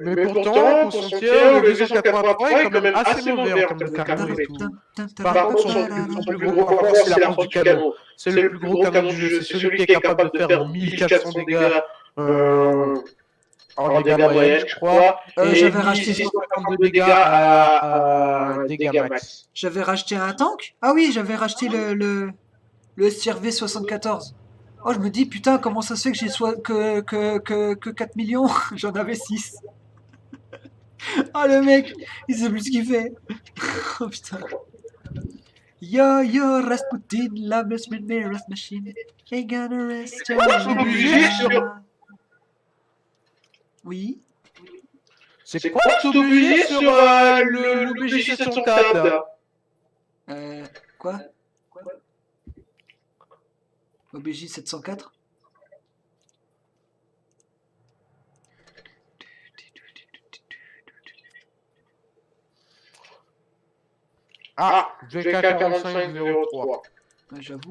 Mais pourtant, pour son tir, le 283 est quand même assez mauvais en termes de canon et tout. Par contre, son plus gros point fort, c'est la force du canon. C'est le plus gros canon du jeu. C'est celui qui est capable de faire 1400 dégâts en dégâts moyens, je crois. Et J'avais racheté 650 de dégâts à dégâts max. J'avais racheté un tank. Ah oui, j'avais racheté le SRV 74. Oh, je me dis, putain, comment ça se fait que j'ai que 4 millions? J'en avais 6. Ah, le mec, il sait plus ce qu'il fait. Oh, putain. Yo, yo, Rasputin, loveless with me, rest machine. Ain't gonna rest your mind. Oui. C'est quoi tout oublié sur le BJ 704 là? Quoi? OBJ 704? Ah, GK4503. Ouais, j'avoue.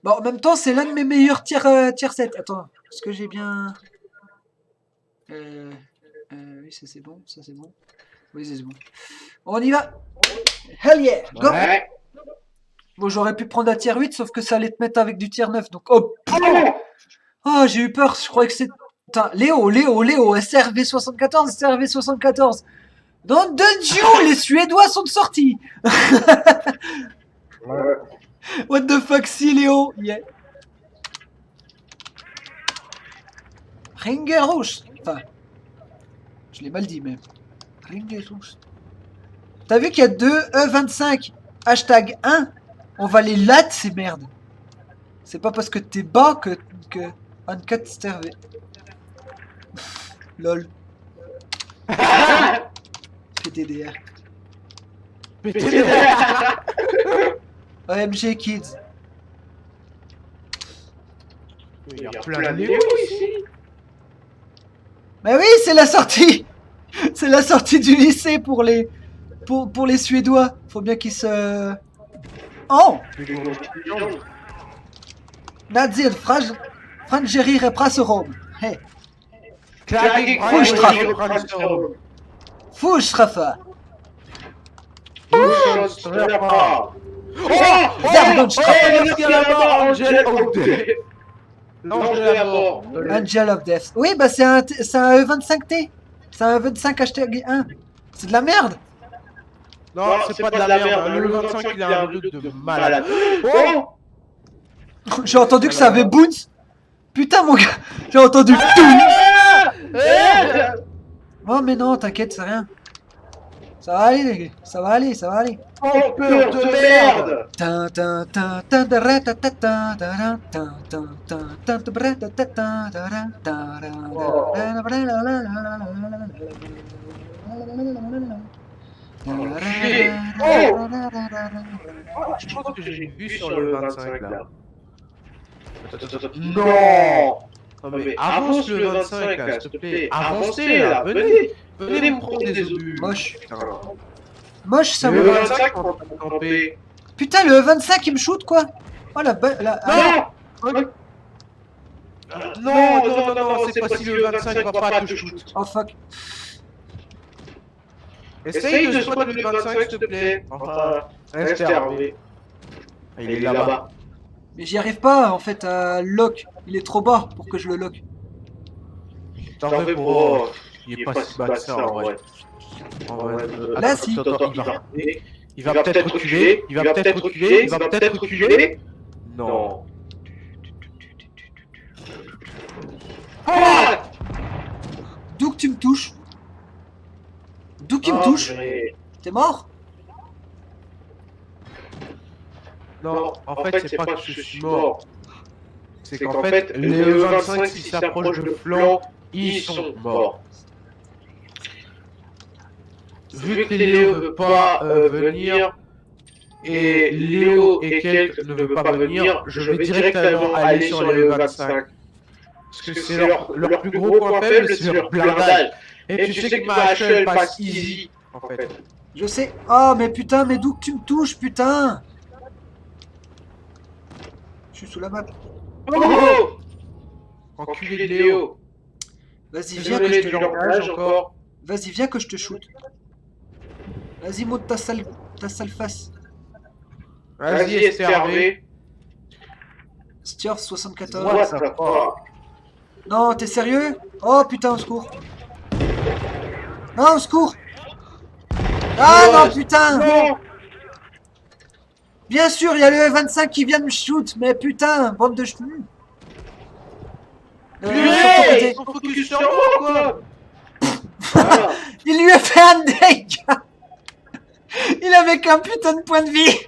Bon, en même temps, c'est l'un de mes meilleurs tier 7. Attends, est-ce que j'ai bien... oui, ça c'est bon, ça c'est bon. Oui, c'est bon. On y va. Hell yeah, go. Ouais. Bon, j'aurais pu prendre un tier 8, sauf que ça allait te mettre avec du tier 9, donc... Oh, oh, j'ai eu peur, je croyais que c'est... Putain, Léo, SRV 74, SRV 74. Dans Dungeon, les Suédois sont sortis. Ouais. What the fuck, si, Léo? Yeah. Ringerus. Enfin, je l'ai mal dit, mais... Ringerus. T'as vu qu'il y a deux E25 hashtag 1? On va les latte, ces merdes. C'est pas parce que t'es bas que Uncut Stervé. Lol. PTDR. PTDR. OMG Kids. Il y a plein de Léo ici. Mais oui, c'est la sortie. C'est la sortie du lycée pour les Suédois. Faut bien qu'ils se... Oh! Nadir Frangerir Prasserom. Hey. Fuschtraffer. Angel of Death. Oui, bah c'est un E25T. C'est un E25 hashtag 1. C'est de la merde. Non, c'est pas de la merde. Le 25, il a un truc de malade. Oh! J'ai entendu que ça avait Boons. Putain, mon gars. J'ai entendu. Oh, mais non, t'inquiète, c'est rien. Ça va aller, les gars. Ça va aller, ça va aller. Oh, peur de merde! Je pense que j'ai vu sur le 25 là. Non! Non mais avance le 25 là, s'il te plaît. Avancez là, venez! Venez me prendre des obus. Moche. Moche, ça le me... 25 on va camper. Putain, le 25 il me shoot quoi? Oh la... Non, c'est pas si le 25 va pas te shoot. Oh fuck. Essaye de spot le 25 s'il te plaît. Enfin, reste fermé. Il est là-bas. Mais j'y arrive pas en fait à lock. Il est trop bas pour que je le lock. T'en fais pour... Il est pas si bas que ça en vrai. Là si. Il va peut-être reculer. Il va peut-être reculer. Il va peut-être reculer. Non. Ah! D'où que tu me touches? D'où qu'il me touche? T'es mort? Non, en fait, c'est pas que je suis mort. C'est qu'en fait, les E25 qui s'approchent de flanc, ils sont morts. Vu que Léo ne veut pas venir, et Léo et quelques ne veulent pas venir, je vais directement aller sur les E25. Parce que c'est leur plus gros point faible, c'est leur blindage. Et tu sais que ma HL passe easy, en fait. Je sais. Oh, mais putain, mais d'où que tu me touches, putain? Je suis sous la map. Oh! Enculé de Léo. Vas-y, viens que je Désolé te du langage encore. Vas-y, viens que je te shoot. Vas-y, monte ta sale face. Vas-y, STRV. Stierf 74. What the fuck? Non, t'es sérieux? Oh putain, au secours. Non, au secours. Ah non, putain. Non. Bien sûr, il y a le F-25 qui vient de me shoot, mais putain, bande de ch'tous. Sur ton Purée, côté. ils sont focus sur moi, quoi. Voilà. Il lui a fait un dégât. Il avait qu'un putain de point de vie.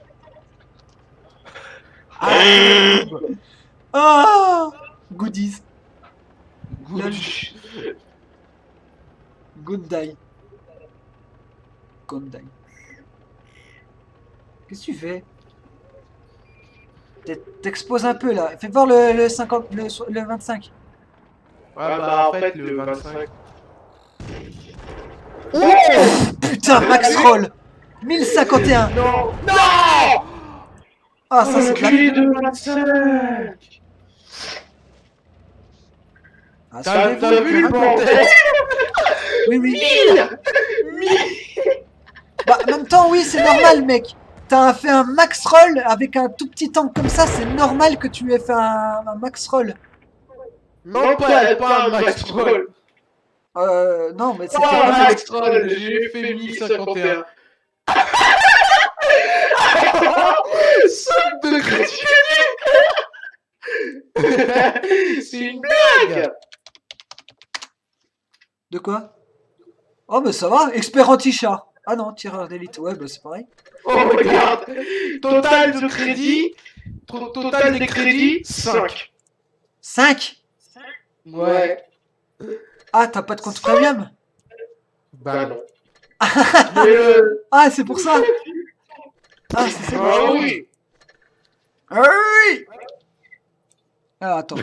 Oh, goodies. Good. Good die. Good die. Qu'est-ce que tu fais? T'exposes un peu là. Fais voir le 50, le 25. Ouais, bah en fait, le 25. Putain, max roll 1051. Non. Non. Ah, ça c'est de la... Enculé de 25. Ah, T'as soulevez-vous, vu le hein. bordel? Oui, oui. Bah, en même temps, oui, c'est normal, mec. T'as fait un max roll avec un tout petit tank comme ça, c'est normal que tu aies fait un max roll. Non, pas un max roll. Non, mais c'était Pas un pas max roll, j'ai fait 1051. 5 de crédit. C'est une blague. De quoi? Oh, mais ça va, expert anti-char. Ah non, tireur d'élite, ouais, bah c'est pareil. Oh, regarde. Total de crédit. Total des crédits, 5. 5. Ouais. Ah, t'as pas de compte premium? Bah non. Mais Ah, c'est pour ça. Ah, c'est ça. ah oui. Ah oui. Ah, attends.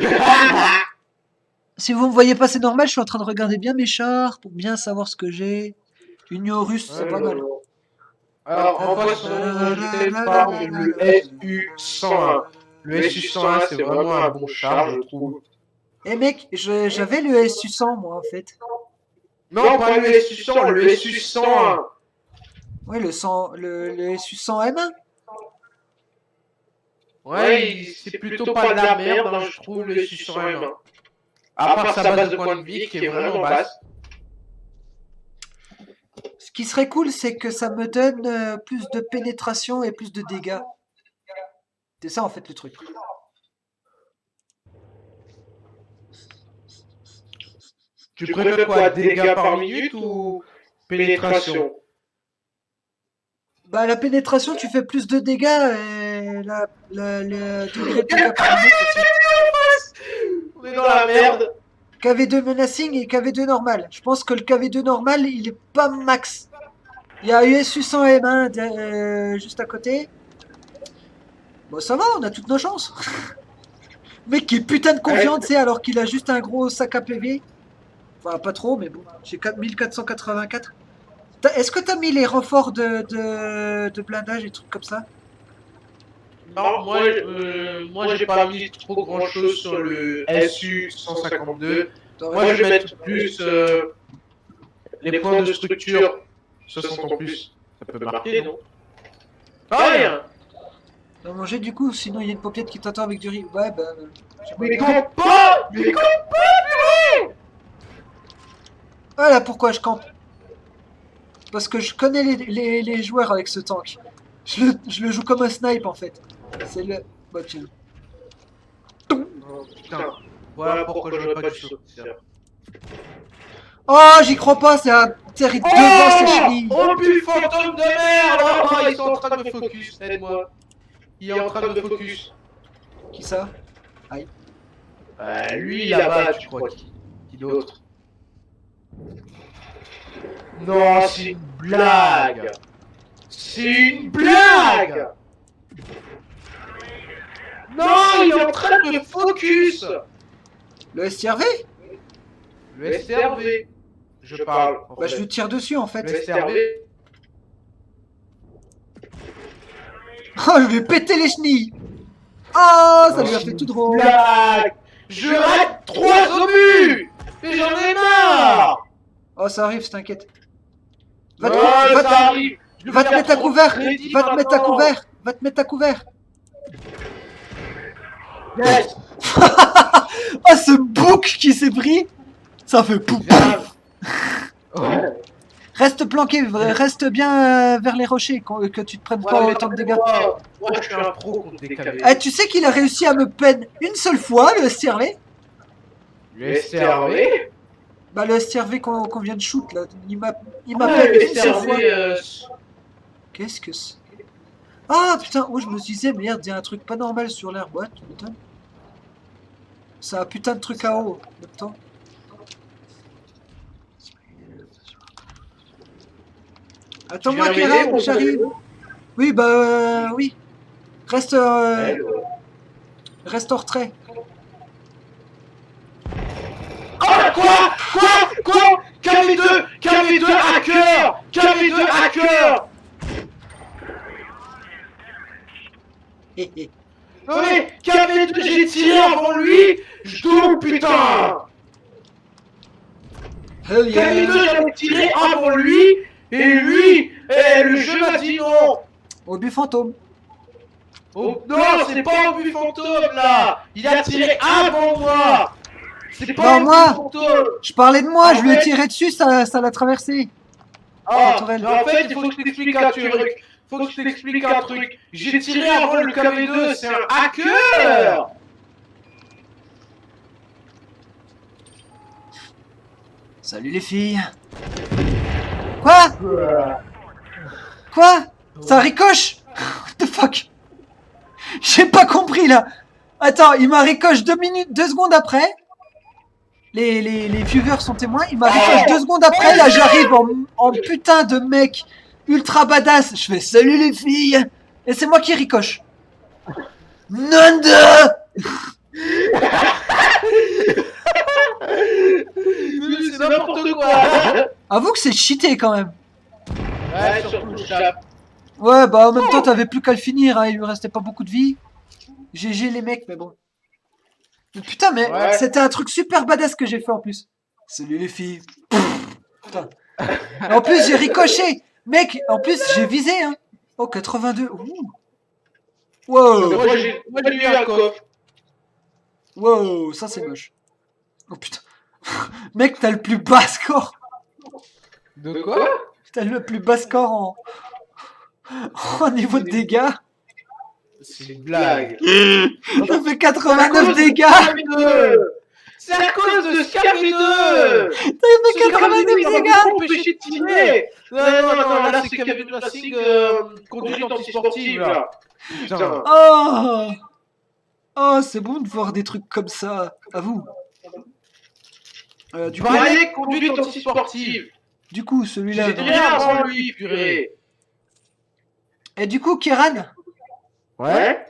Si vous me voyez pas, c'est normal, je suis en train de regarder bien mes chars pour bien savoir ce que j'ai. Union russe, c'est pas mal. Alors, en face, je t'ai pas le SU-101. Le SU-101, c'est vraiment un bon char, je trouve. Eh mec, j'avais le SU-100 moi en fait. Non, pas le SU-100, le SU-101. Ouais, le SU-100 M1. Ouais, c'est plutôt pas de la merde, hein, je trouve, le SU-101. À part sa base de points de vie qui est vraiment basse. Ce qui serait cool, c'est que ça me donne plus de pénétration et plus de dégâts. C'est ça en fait le truc. Tu préfères quoi, dégâts par minute ou pénétration? Bah la pénétration, tu fais plus de dégâts et le degré de dégâts par minute aussi. On est dans la merde. KV2 menacing et KV2 normal. Je pense que le KV2 normal, il est pas max. Il y a USU-100 M1 juste à côté. Bon, ça va, on a toutes nos chances. Mec qui est putain de confiant, tu sais, alors qu'il a juste un gros sac à PV. Enfin, pas trop, mais bon. J'ai 1484. Est-ce que t'as mis les renforts de blindage et trucs comme ça? Non, moi j'ai pas mis trop grand chose sur le SU-152. Moi je vais mettre plus les points de structure 60 en plus. Ça peut marquer, non? Ah, rien! On va manger du coup, sinon il y a une paupiette qui t'attend avec du riz. Ouais, bah. Mais campe pas! Mais campe pas, purée! Voilà pourquoi je campe. Parce que je connais les joueurs avec ce tank. Je le joue comme un snipe en fait. C'est le. Bah tiens. Oh, putain. Voilà pourquoi j'aurais pas dû sortir. Oh, j'y crois pas, c'est un terrible devant ces chenilles. Oh, putain, fantôme de merde! Oh, ils sont en train de me focus, aide-moi. Il est en train de me focus. Qui ça? Aïe. Lui là-bas, tu crois qui d'autre? Non, c'est une blague! C'est une blague! Non, il est en train de me focus! Le STRV? Le STRV. Je parle. Bah je lui tire dessus en fait. Le STRV. Oh, je lui ai pété les chenilles. Oh, ça lui a fait tout drôle. Blague! Je rate 3 obus! Mais j'en ai marre. Oh, ça arrive, t'inquiète. Va Ouais, te, va ça te- arrive. Je va vais te mettre à faire trop de couvert. crédit Va te mettre à maintenant. couvert. Va te mettre à couvert. Yes. Oh, ce bouc qui s'est pris. Ça fait pouf. Ouais. Reste planqué, reste bien vers les rochers, que tu te prennes pas Ouais, mais autant de dégâts. moi, je suis un pro contre des KV. Eh, tu sais qu'il a réussi à me pen une seule fois, le STRV? Le STRV. Bah, le STRV qu'on vient de shoot, là. Il m'a Ouais, pen le une seule fois. STRV. Qu'est-ce que c'est? Ah, putain, oh, je me disais, merde, il y a un truc pas normal sur l'air. What, tu m'étonnes? C'est un putain de truc à eau, en même temps. Attends-moi, Tu viens m'aider, Kéran, mon j'arrive. Oui, bah, oui. Reste, reste en retrait. Quoi KV2 KV2 hacker KV2 hacker. Hé, hé. Ouais, KV2, j'ai tiré avant lui. Je tombe, putain. Hell yeah. KV2, j'avais tiré avant lui. Et lui, le jeu m'a dit non. Au but fantôme. Oh, non, c'est pas au but fantôme là. Il a tiré avant moi. C'est pas Non, au moi. but fantôme. Je parlais de moi, En je lui ai fait- tiré dessus, ça l'a traversé. Ah, Tourelle. mais en fait, il faut que je t'explique un truc. Faut que je t'explique un truc. J'ai tiré avant le KV2, c'est un hacker. Salut les filles. Quoi? Quoi? Ça ricoche? What the fuck? J'ai pas compris là. Attends, il m'a ricoche 2 secondes après. Les viewers sont témoins. Il m'a ricoche 2 secondes après. Là, j'arrive en putain de mec ultra badass. Je fais salut les filles. Et c'est moi qui ricoche. Nanda! C'est n'importe quoi. Avoue que c'est cheaté quand même. Ouais, surtout le chat. Ouais, bah en même temps, t'avais plus qu'à le finir, hein, il lui restait pas beaucoup de vie. GG les mecs, mais bon. Mais putain, mais Ouais. c'était un truc super badass que j'ai fait en plus. Salut les filles. Putain. Et en plus, j'ai ricoché. Mec, en plus, j'ai visé, hein. Oh, 82. Ouh. Wow. Moi, j'ai eu un coffre. Wow, ça c'est moche. Oh putain. Mec, t'as le plus bas score. De quoi? T'as le plus bas score en niveau de dégâts. C'est une blague. Ça fait 89 dégâts. C'est à cause de ce KV2. T'as fait 89 dégâts. Empêché de tirer. Non, là c'est KV2 Racing conduite antisportive là. Putain. Oh, oh, c'est bon de voir des trucs comme ça. À vous. Du croyais conduite antisportive. Du coup, celui-là. J'ai tiré avant lui, purée. Et du coup, Kéran, Ouais.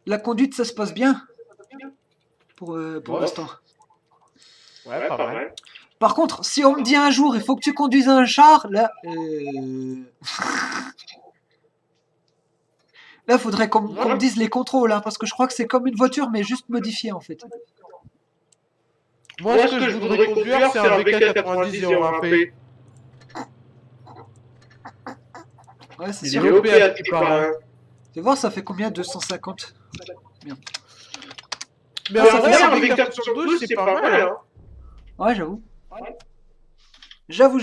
la conduite, ça se passe bien pour Ouais. l'instant. Ouais, pas mal. Par contre, si on me dit un jour, il faut que tu conduises un char, là, là, faudrait qu'on me dise les contrôles, hein, parce que je crois que c'est comme une voiture, mais juste modifiée en fait. Moi, ce que je voudrais conduire, c'est un VK90-01P. Ouais, c'est Il sûr. est OP à type par un. Fais voir, ça fait combien? 250. Mais ça en fait vrai, ça. un VK92, c'est pas mal, hein. Ouais, j'avoue. J'avoue.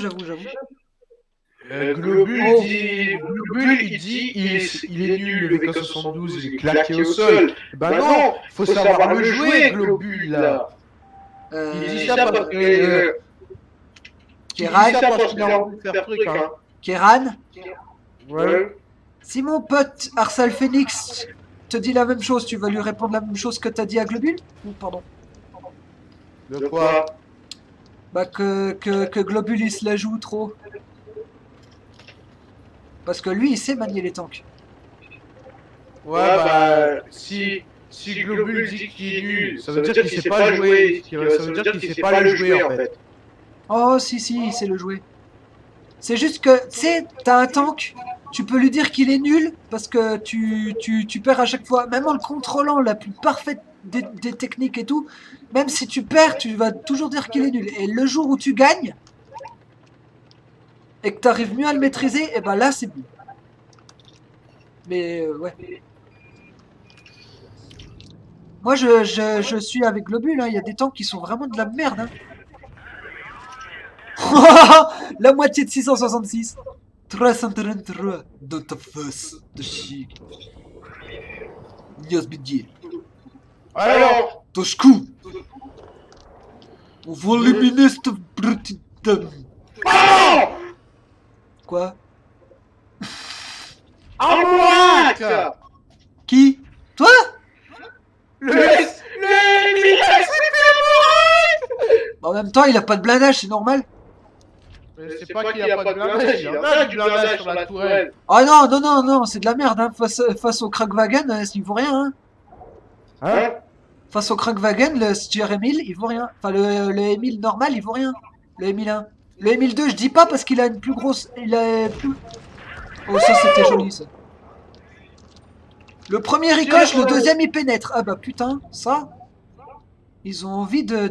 Globule, Oh. il dit, il est nul, le VK72, il est claqué au sol. Bah non, faut savoir le jouer, Globule, là. Il dit ça parce que... Il dit Kéran, ça parce qu'il a envie de faire truc, hein. Kéran, Ouais. si mon pote Arsal Phoenix te dit la même chose, tu vas lui répondre la même chose que t'as dit à Globule? Ou pardon. De quoi? Bah que Globule il se la joue trop. Parce que lui il sait manier les tanks. Ouais, bah, si Globule dit qu'il est nul, ça veut dire qu'il sait pas jouer, ça veut dire qu'il sait pas le jouer, en fait. Oh si il sait le jouer. C'est juste que, tu sais, t'as un tank, tu peux lui dire qu'il est nul, parce que tu perds à chaque fois, même en le contrôlant la plus parfaite des techniques et tout, même si tu perds, tu vas toujours dire qu'il est nul. Et le jour où tu gagnes, et que tu arrives mieux à le maîtriser, et ben là, c'est bon. Mais ouais. Moi, je suis avec Globule, hein. Il y a des tanks qui sont vraiment de la merde. Hein. La moitié de 666. 333 dans ta face de chic. Nias Bidji. Alors, Toshku. On va éliminer cette petite dame. Quoi? Amouac! Qui? Toi? Bah, en même temps, il a pas de blindage, c'est normal. Mais c'est pas qu'il a pas de blindage, il en a du blindage sur la tourelle. Ah non, non, non, non, c'est de la merde. Hein. Face au Kragwagen, il vaut rien. Hein. Hein? Face au Kragwagen, le CR-1000, il vaut rien. Enfin, le M1000 normal, il vaut rien. Le M1001. Le M1002, je dis pas parce qu'il a une plus grosse... Il a plus... Oh, ça, c'était joli, ça. Le premier ricoche, le deuxième, il pénètre. Ah bah putain, ça... Ils ont envie de...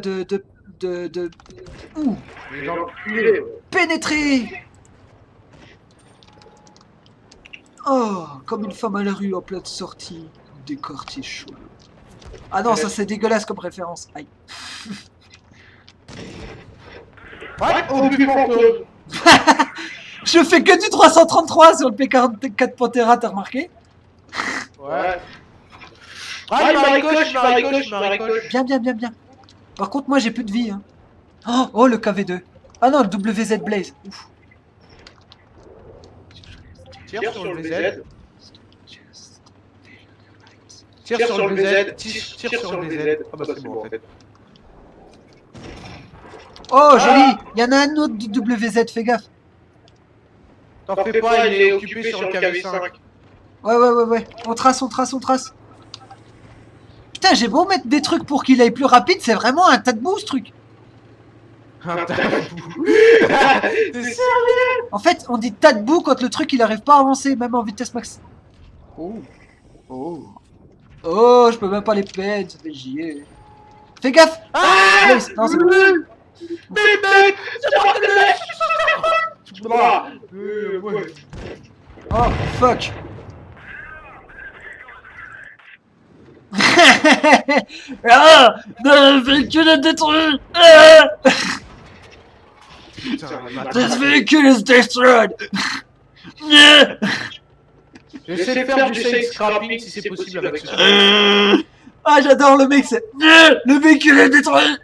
Ouh, Les enculés. pénétrer. Oh, comme une femme à la rue en pleine sortie. Des quartiers chauds. Ah non, ça c'est dégueulasse comme référence. Aïe. Ouais, au plus fantôme. Je fais que du 333 sur le P44 Pantera, t'as remarqué? Ouais. Ah, il m'aricoche. Bien, bien, bien, bien. Par contre, moi j'ai plus de vie. Hein. Oh, le KV2. Ah non, le WZ Blaze. Ouf. Tire sur le VZ. Tire sur le VZ. Tire sur le VZ. Ah bah c'est bon en fait. Oh, joli. Il y en a un autre du WZ, fais gaffe. T'en fais pas, il est occupé sur le KV5. Ouais. On trace. Putain, j'ai beau mettre des trucs pour qu'il aille plus rapide, c'est vraiment un tas de boue ce truc. T'es sérieux? En fait, on dit tas de boue quand le truc il arrive pas à avancer, même en vitesse max. Oh, je peux même pas les peine, ça fait chier. Fais gaffe! Blaze, non, c'est bon. Mais mec, c'est pas le mec. Oh, fuck! Ah! Le véhicule est détruit! Ah! This vehicle is destroyed! J'essaie de faire du safe scrapping si c'est possible avec ce Ah, j'adore le mec, c'est... Le véhicule est détruit!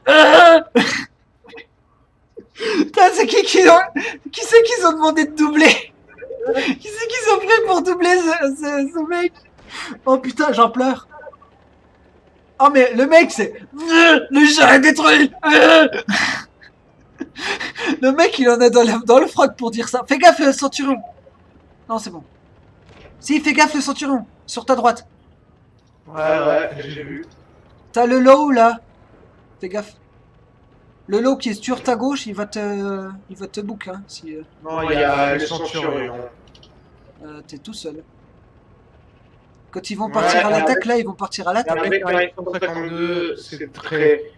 Putain, c'est qui c'est qu'ils ont demandé de doubler? Qui c'est qu'ils ont pris pour doubler ce mec? Oh putain, j'en pleure. Oh mais le mec c'est... Le chat est détruit. Le mec il en a dans le froc pour dire ça. Fais gaffe le centurion. Non c'est bon. Si, fais gaffe le centurion. Sur ta droite. Ouais, j'ai vu. T'as le low là. Fais gaffe. Le low qui est sur ta gauche, il va te book hein, si Non, il y a le centurion. t'es tout seul. Quand ils vont partir à l'attaque, là, ils vont partir à l'attaque. Avec la 152,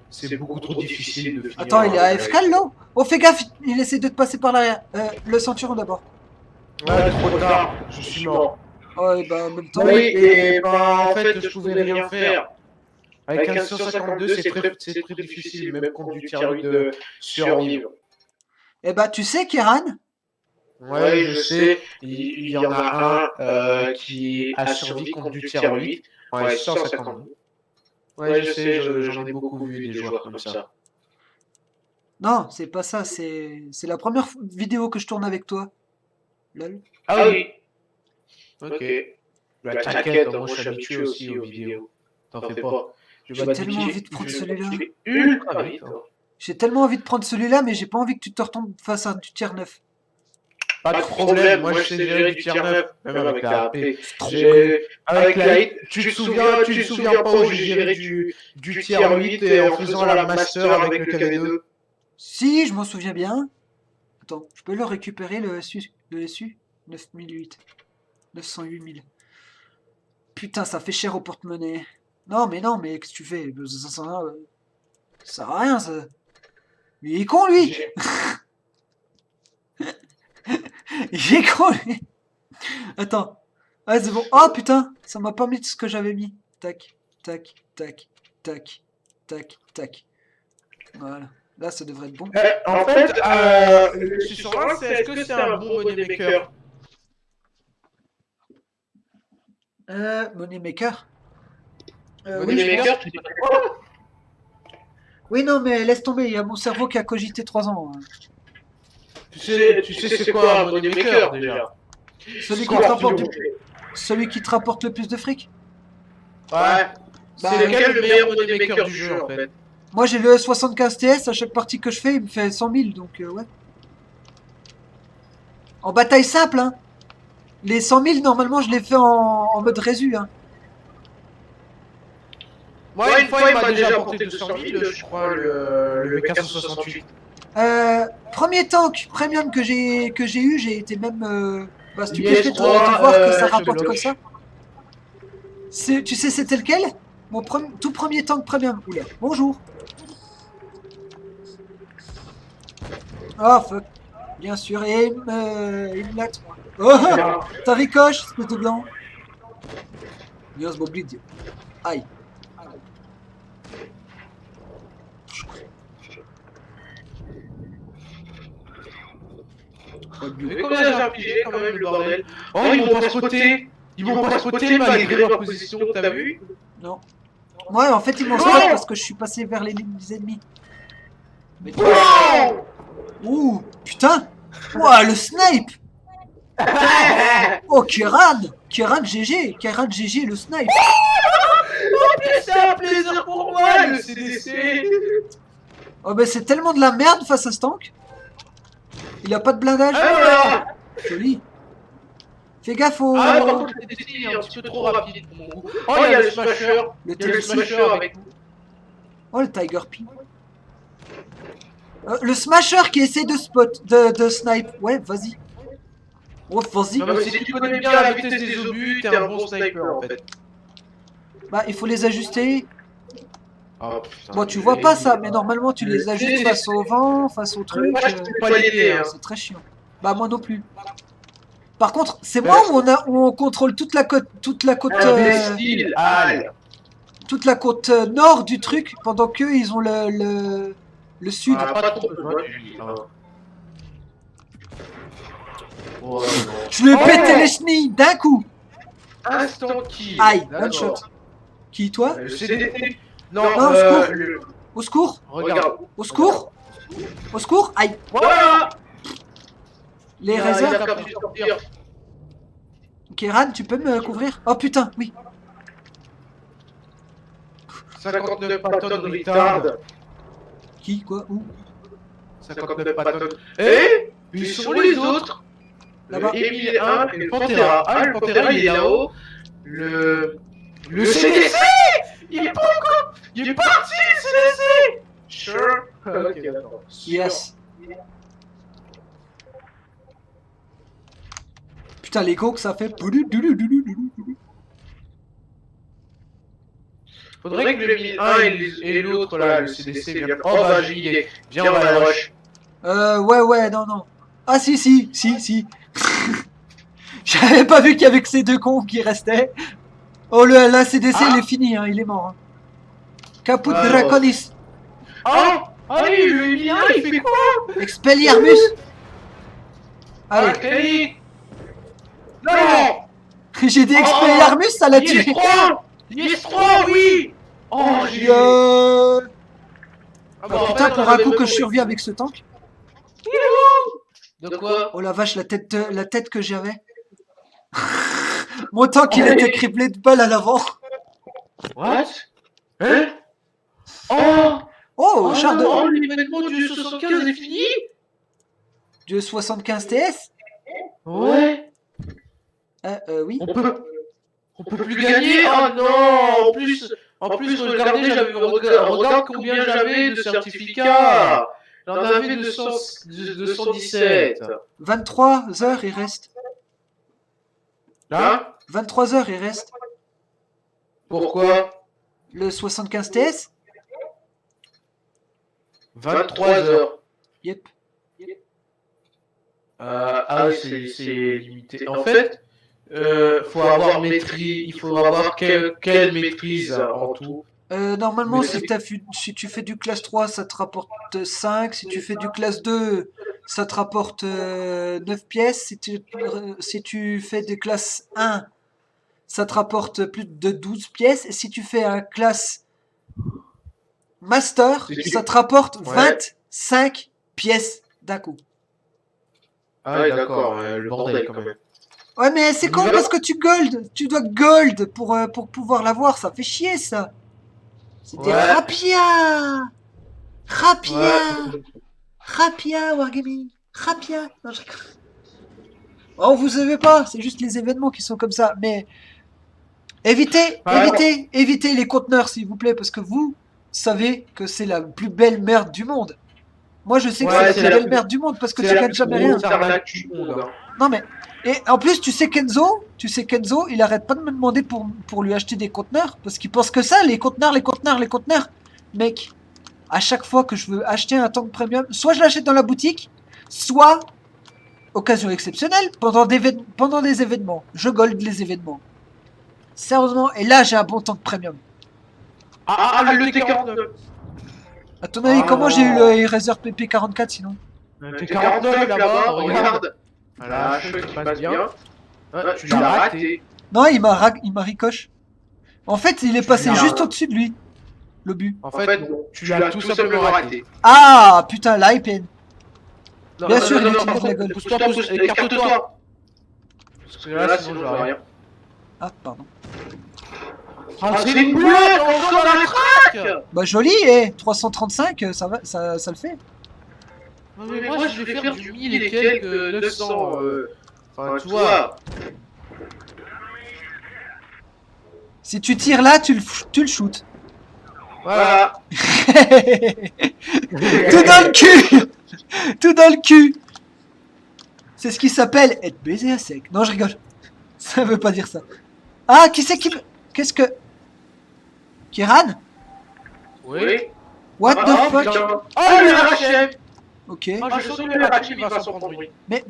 c'est beaucoup trop difficile de finir. Attends, il est AFK là? Oh, fais gaffe, il essaie de te passer par l'arrière. Le centurion d'abord. Ouais, trop tard, je suis mort. Ouais, bah en même temps. Oui, et bah en fait, je pouvais rien faire. Avec un 152, c'est très difficile, même contre du tier 8 de survivre. Eh bah, tu sais, Kéran? Ouais, je sais, il y en a un qui a survécu contre du tier 8. Ouais, 152. Ouais, je sais, j'en ai beaucoup vu des joueurs comme ça. Non, c'est pas ça, c'est la première vidéo que je tourne avec toi. Lol. Ah oui. Ok. Bah t'inquiète, moi je suis habitué aussi aux vidéos. T'en fais pas. J'ai tellement envie de prendre celui-là. Ultra vite. J'ai tellement envie de prendre celui-là, mais j'ai pas envie que tu te retombes face à du tier 9. Pas de problème, moi je sais gérer du tier 9, même avec la AP. Avec la hit, tu te souviens pas où j'ai géré du tier 8 et en faisant la master avec le KV2? Si, je m'en souviens bien. Attends, je peux le récupérer le SU 9008. 908 000. Putain, ça fait cher au porte-monnaie. Non, mais qu'est-ce que tu fais? Ça sert à rien, ça. Mais il est con, lui! J'ai- Il est con, lui! Attends. Ah, c'est bon. Oh putain, ça m'a pas mis ce que j'avais mis. Tac, tac, tac, tac, tac, tac. Voilà. Là, ça devrait être bon. En fait, je suis sur un, est-ce que c'est un bon moneymaker? Moneymaker. Oui, Moneymaker, tu dis quoi? oui, non, mais laisse tomber. Il y a mon cerveau qui a cogité 3 ans. Tu sais c'est quoi un moneymaker déjà? Celui qui te rapporte celui qui te rapporte le plus de fric. Ouais. C'est lequel le meilleur moneymaker du jeu en fait? Moi, j'ai le 75 TS. À chaque partie que je fais, il me fait 100 000. Donc, ouais. En bataille simple, hein. Les 100 000, normalement, je les fais en mode résu, hein. Moi, une fois, il m'a déjà apporté 200 000, je crois, le K168. Premier tank premium que j'ai eu, j'ai été même. Bah, stupéfait de voir que ça rapporte Sherlock. comme ça. Tu sais, c'était lequel? Mon tout premier tank premium. Oula, bonjour. Oh fuck. Bien sûr, et il me latte, moi. Oh, t'as ricoche, espèce de blanc. Dios m'oblige. Aïe. Mais combien j'ai infligé quand même le bordel? Oh, ils m'ont pas spoté! Ils m'ont pas spoté malgré ma position, t'as vu? Non. Ouais, en fait, ils m'ont spot parce que je suis passé vers les ennemis. Mais Wow! ouh, putain! Ouah, le snipe! Oh, Kéran! Kéran GG! Kéran GG, le snipe! C'est un plaisir pour moi le CDC! Oh, bah, c'est tellement de la merde face à ce tank. Il a pas de blindage. Ah, Joli. Fais gaffe au. par contre, le CDC est un petit peu trop rapide pour mon goût. Oh, il y a le Smasher! Le Il y a le Smasher avec nous. Oh, le Tiger P. Le Smasher qui essaie de spot, de snipe. Ouais, vas-y. Oh, vas-y. Non, mais si tu connais bien la vitesse des obus, t'es un bon sniper en fait. Bah, il faut les ajuster. Oh, putain, Bon, tu vois pas ça, mais normalement, tu les ajustes face au vent, face au truc. Moi, je peux pas l'aider, hein. C'est très chiant. Bah, moi non plus. Par contre, c'est moi où on contrôle toute la côte, toute la côte nord du truc, pendant qu'eux, ils ont le sud. On a pas trop besoin de lui. Oh, Je lui ai pété les chenilles d'un coup. Instant kill. Aïe, one shot. Qui, toi? Le CDC. Non, au secours. Au secours. Regarde. Au secours. Au secours. Aïe. Voilà. Les Il réserves. a capté sortir. Kéran, tu peux me couvrir? Oh putain, oui. 59 patons retard. Qui? Quoi? Où? 59 patons. Eh? Ils sont les autres? Là-bas. Emile 1 et le Pantera. Ah, le Pantera, il est là-haut. Le CDC! Il est pas encore! Il est parti, le CDC! Sure. Ok, d'accord. Yes. Putain, l'écho que ça fait. Faudrait que le 1001 et l'autre là, le CDC, viennent. Oh bah JD, viens on va le rush. Ouais, non. Ah si. J'avais pas vu qu'il y avait que ces deux cons qui restaient. Oh, la CDC, il est fini, hein, il est mort. Hein. Caput Draconis. Ah, allez, le 1001, il fait quoi? Expelliarmus. Allez. Non. J'ai dit Expelliarmus, ça l'a tué. Yes 3, oui. Oh, j'ai... Oh, putain, pour un coup que je survis avec ce tank. De quoi? Oh la vache, la tête que j'avais. Mon tank, il était criblé de balles à l'avant. What? Hein? Oh, char de... Oh, l'événement du 75 est fini? Du 75 TS? Ouais. Oui. On peut plus gagner? Oh non! En plus, regardez, regarde combien j'avais de certificats! J'en avais 217. 23 heures, il reste. Hein? 23 heures, il reste. Pourquoi? Le 75 TS? 23 heures. Yep. Ah oui, c'est limité. En fait, faut avoir maîtrise, il faut avoir quelle maîtrise en tout. Normalement, Mais si tu fais du classe 3, ça te rapporte 5. Si tu fais du classe 2, ça te rapporte 9 pièces. Si tu fais des classes 1, ça te rapporte plus de 12 pièces. Et si tu fais un classe master, Si tu- ça te rapporte Ouais. 25 pièces d'un coup. Ah ouais, d'accord, le bordel quand même. Ouais, mais c'est con Ouais. parce que tu gold. Tu dois gold pour pouvoir l'avoir. Ça fait chier, ça. C'est des Ouais. rapias. Rapia. Ouais. Rapia, Wargaming. Rapia. Non, je rigole. Oh, vous savez pas, c'est juste les événements qui sont comme ça. Mais Ah, évitez les conteneurs, s'il vous plaît, parce que vous savez que c'est la plus belle merde du monde. Moi, je sais que Ouais, c'est la c'est plus la belle plus- merde du monde parce que c'est tu la gagnes plus jamais rien. grosse arnaque du monde, hein. Non, mais. Et en plus, tu sais Kenzo, il arrête pas de me demander pour lui acheter des conteneurs parce qu'il pense que ça, les conteneurs, les conteneurs, les conteneurs. Mec, à chaque fois que je veux acheter un tank premium, soit je l'achète dans la boutique, soit occasion exceptionnelle pendant des événements. Je gold les événements. Sérieusement, et là j'ai un bon tank premium. Ah, le T49. À ton avis, comment j'ai eu le Razer PP44 sinon? Le T49 là-bas, regarde. Voilà, cheveux qui passe bien. Ouais, tu l'as raté. Non, il m'a ricoche. En fait, il est passé l'as- juste au-dessus de lui. Le but. En fait, non, tu l'as tout simplement raté. Ah putain, là, il peine. Non, Bien non, sûr, non, il non, utilise par la contre, gueule. pousse-toi, écarte-toi. Parce que là, sinon, je vois rien. Ah, pardon. Ah, c'est une blague, encore dans la traque. Bah joli, eh 335, ça va, ça le fait. Non, mais moi, je vais faire du 1000 et quelques 900. Enfin, tu vois. Si tu tires là, tu le shootes. Voilà. Tout dans le cul. Tout dans le cul. C'est ce qui s'appelle être baisé à sec. Non, je rigole. Ça veut pas dire ça. Ah, qui c'est qui... Qu'est-ce que... Kiran? Oui. What the fuck? Putain. Oh, le RHM. Ok. Ah, je sens que le RHM, il va s'en prendre une. Mais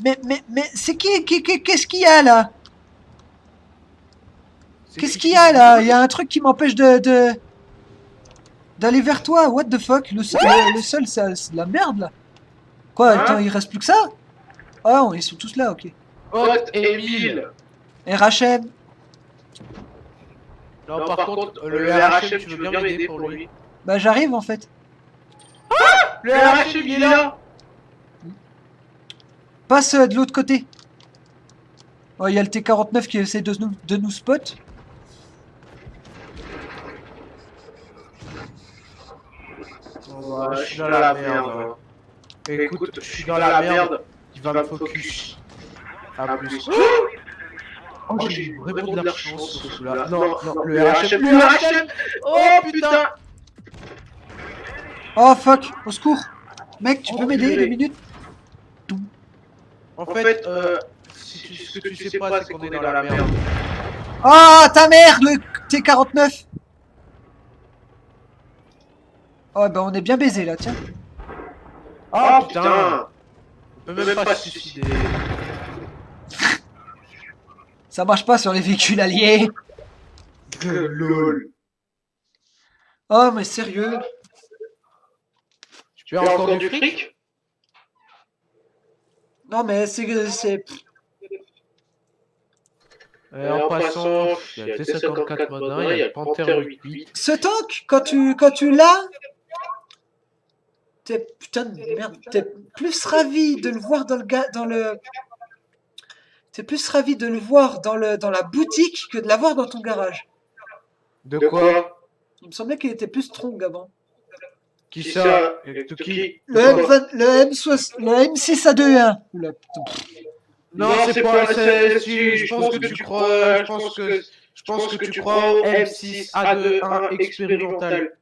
c'est qu'est-ce qu'il y a là? Qu'est-ce qu'il y a là? Il y a un truc qui m'empêche d'aller vers toi. What the fuck? Le sol, c'est de la merde là. Quoi? Attends, il reste plus que ça? Ah, ils sont tous là, ok. Hot Emile. RHM. Non, par contre, le RHM, tu veux bien m'aider pour lui? Bah j'arrive en fait. Le RHM, il est là. Passe de l'autre côté. Oh, il y a le T49 qui essaie de nous spot. Je suis dans la merde. Écoute, je suis dans la merde. Il va me focus. À plus. Oh, j'ai eu vraiment de la chance sur celui-là. Non, non, le RHM. Le RHM. Oh putain. Oh fuck, au secours. Mec, tu peux m'aider 2 minutes? En fait, ce que tu sais pas, c'est qu'on est dans la merde. Oh ta mère, le T49. Oh bah on est bien baisé là, tiens. Oh putain. On peut même pas se suicider. Ça marche pas sur les véhicules alliés. Lol. Oh mais sérieux. Tu as encore du fric? Non mais c'est... En passant, il y a T54 Modin, il y a le Panther 8. Ce tank, quand tu l'as, t'es putain de merde, t'es plus ravi de le voir t'es plus ravi de le voir dans la boutique que de l'avoir dans ton garage. De quoi? Il me semblait qu'il était plus strong avant. Qui ça? Qui? Le M6 à 2.1. Oula, putain. Non, c'est pas. Je pense que tu crois. Je pense que tu crois au M6 A21 expérimental.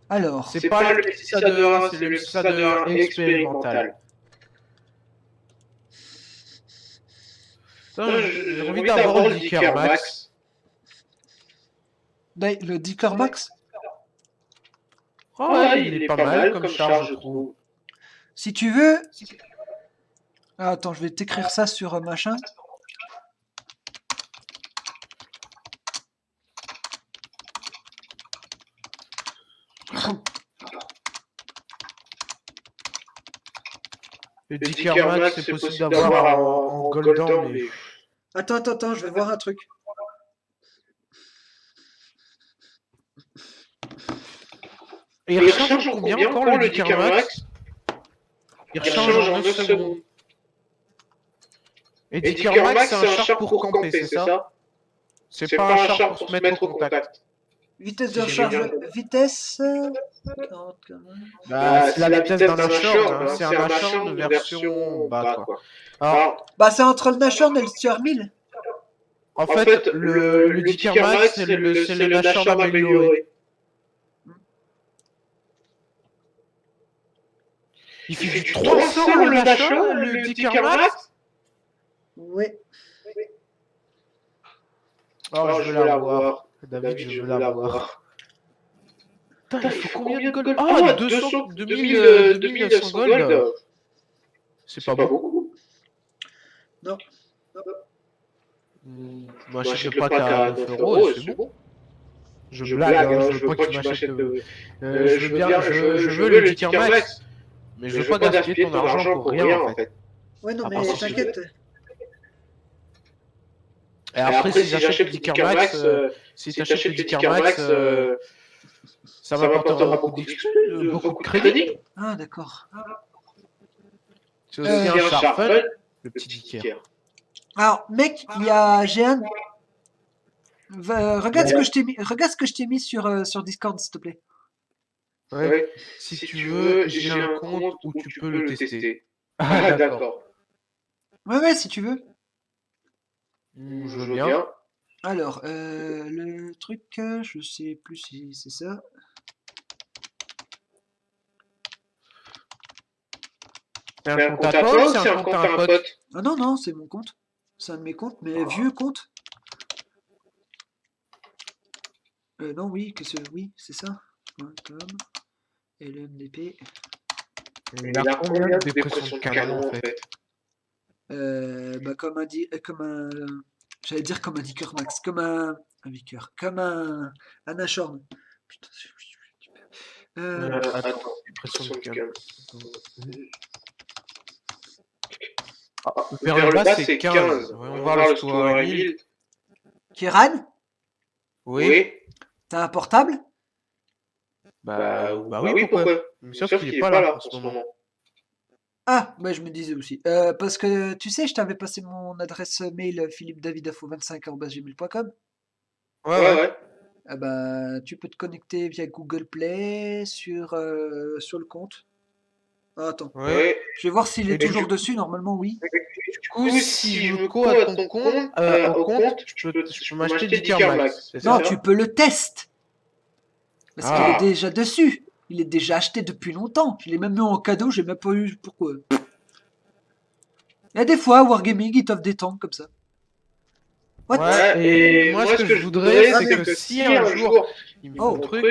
Alors. C'est pas le M6 A21, c'est le M6 A21 expérimental. J'ai envie d'avoir le Licker Max. Le Dicker Max. Ouais, il est pas mal comme charge, je trouve. Si tu veux... Ah, attends, je vais t'écrire ça sur machin. Le Dicker Max, c'est possible d'avoir en Golden, mais... Attends, je vais voir un truc. Et il recharge en combien encore le Dicker Max? Il recharge en 9 secondes. Et Dicker Max, c'est un char pour camper, c'est ça? C'est pas un char pour se mettre au contact. Vitesse de recharge, vitesse... 40, Bah, c'est la vitesse d'un Nashorn, c'est un Nashorn version bas, quoi. Alors, bah, c'est entre le Nashorn et le Stuart 1000. En fait, le Dicker Max, c'est le Nashorn amélioré. Il fait du 300 le Nashorn, le Dicker Max? Ouais. Oh, je veux la voir. David, je veux la voir. Putain, il faut combien de gold? Ah, 2900 gold. C'est pas beaucoup. Non. Moi, je sais pas qu'à 9 euros, c'est bon. Je blague, hein, je veux pas que tu m'achètes. Je veux le Dicker Max. Mais je veux pas gaspiller ton argent pour rien, en fait. Ouais, non, mais t'inquiète. Et après, si j'achète le Dicker Max, si t'achètes le Dicker Max, ça m'apportera beaucoup de crédit. Ah, d'accord. C'est aussi un char fun, le petit Dicker. Alors, mec, j'ai un... regarde ce que je t'ai mis sur Discord, s'il te plaît. Ouais. Si tu veux, j'ai un compte où tu peux le tester. Ah, d'accord. Ouais, si tu veux. Je veux bien. Alors, le truc, je sais plus si c'est ça. C'est un compte à toi ou c'est un compte à un pote? Ah non, c'est mon compte. C'est un de mes comptes, mais vieux compte. Non, oui, oui, c'est ça. LMDP. Il a combien de dépression de canon en fait? Bah j'allais dire comme un Dicker Max, comme un Vicker, comme un Nashorn. Putain, attends, dépression de canon. Vers le bas c'est 15. Voyons voir le Stuart 1000. Kiran? Oui. T'as un portable? Bah oui, pourquoi? Sauf qu'il est pas là en ce moment. Ah, bah je me disais aussi. Parce que tu sais, je t'avais passé mon adresse mail philippedavidafo25@gmail.com. Ouais. Ah bah, tu peux te connecter via Google Play sur le compte. Ah, attends. Ouais. Je vais voir s'il est toujours dessus. Normalement, oui. Du coup, si je me co à ton compte, au compte, je peux m'acheter Dicker Max. Non, tu peux le tester. Parce qu'il est Ah. déjà dessus. Il est déjà acheté depuis longtemps. Je l'ai même mis en cadeau, j'ai même pas eu pourquoi. Il y a des fois, Wargaming, il t'offre des tanks comme ça. What? Ouais, et moi ce que je voudrais, c'est que si un jour il me faut un truc,